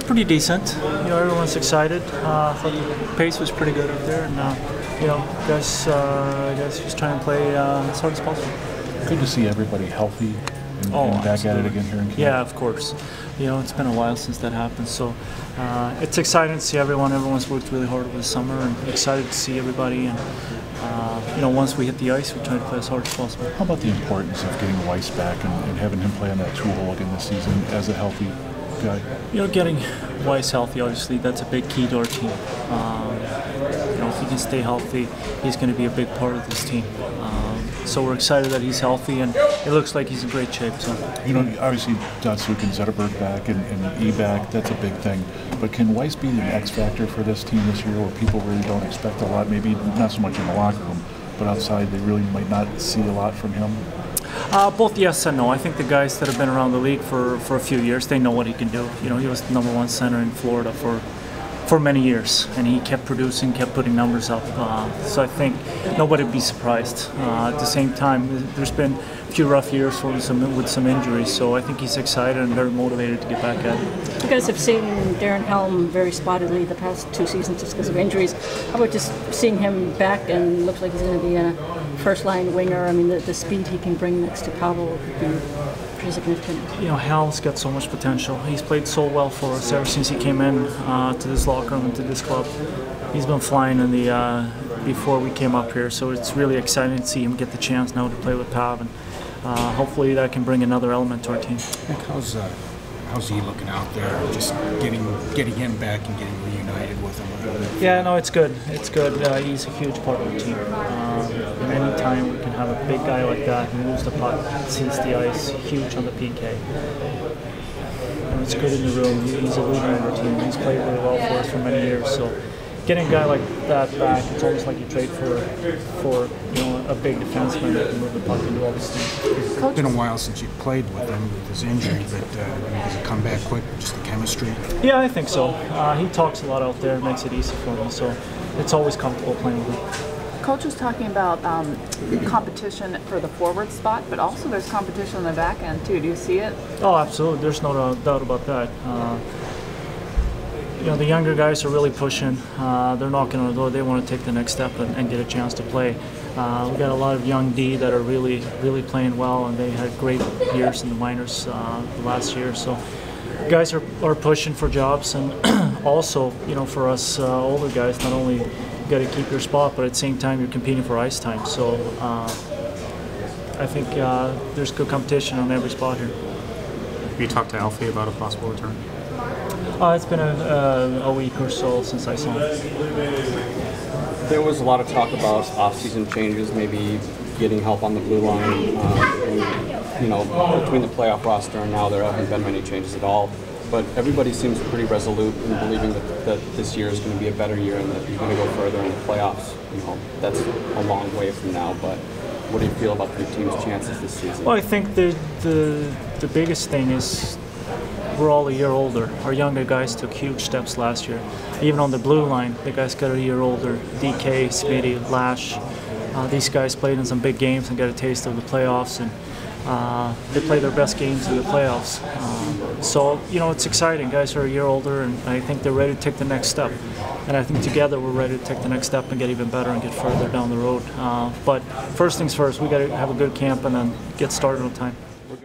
Pretty decent. Everyone's excited. Thought the pace was pretty good out there, and guys just trying to play as hard as possible. Good to see everybody healthy and back absolutely. at it again here in camp. Yeah, of course. It's been a while since that happened, so it's exciting to see everyone. Everyone's worked really hard over the summer, and excited to see everybody. And once we hit the ice, we're trying to play as hard as possible. How about the importance of getting Weiss back and having him play on that 2-hole again this season as a healthy guy? Getting Weiss healthy, obviously, that's a big key to our team. If he can stay healthy, he's going to be a big part of this team. So we're excited that he's healthy, and it looks like he's in great shape. So obviously, Datsuk and Zetterberg back and E back, that's a big thing. But can Weiss be the X factor for this team this year, where people really don't expect a lot? Maybe not so much in the locker room, but outside they really might not see a lot from him. Both yes and no. I think the guys that have been around the league for a few years, they know what he can do. He was the #1 center in Florida for many years, and he kept producing, kept putting numbers up. So I think nobody would be surprised. At the same time, there's been a few rough years with some injuries, so I think he's excited and very motivated to get back at it. You guys have seen Darren Helm very spottedly the past 2 seasons just because of injuries. How about just seeing him back and looks like he's going to be a first-line winger? I mean, the speed he can bring next to Pavel would be pretty significant. Hal's got so much potential. He's played so well for us ever since he came in to this locker room and to this club. He's been flying in the before we came up here, so it's really exciting to see him get the chance now to play with Pav, and hopefully that can bring another element to our team. Nick, how's he looking out there? Just getting him back and getting reunited with him. Yeah, no, it's good. It's good. He's a huge part of the team. And any time we can have a big guy like that who moves the puck, sees the ice, huge on the PK. It's good in the room. He's a leader in our team. He's played really well for us for many years. So getting a guy like that back, it's almost like you trade for a big defenseman that can move the puck and do all these things. It's been a while since you played with him with his injury, but does it come back quick, just the chemistry? Yeah, I think so. He talks a lot out there, makes it easy for me, so it's always comfortable playing with him. Coach was talking about competition for the forward spot, but also there's competition on the back end too. Do you see it? Oh, absolutely. There's no doubt about that. The younger guys are really pushing. They're knocking on the door. They want to take the next step and get a chance to play. We've got a lot of young D that are really playing well, and they had great years in the minors last year. So guys are pushing for jobs, and also, for us older guys, not only you got to keep your spot, but at the same time you're competing for ice time. So I think there's good competition on every spot here. Have you talked to Alfie about a possible return? It's been a week or so since I saw him. There was a lot of talk about off-season changes, maybe getting help on the blue line. Between the playoff roster and now, there haven't been many changes at all. But everybody seems pretty resolute in believing that this year is going to be a better year and that you're going to go further in the playoffs. That's a long way from now. But what do you feel about the team's chances this season? Well, I think the biggest thing is we're all a year older. Our younger guys took huge steps last year. Even on the blue line, the guys got a year older. DK, Smitty, Lash. These guys played in some big games and got a taste of the playoffs, and they play their best games in the playoffs. So it's exciting. Guys are a year older, and I think they're ready to take the next step. And I think together we're ready to take the next step and get even better and get further down the road. But first things first, we got to have a good camp and then get started on time.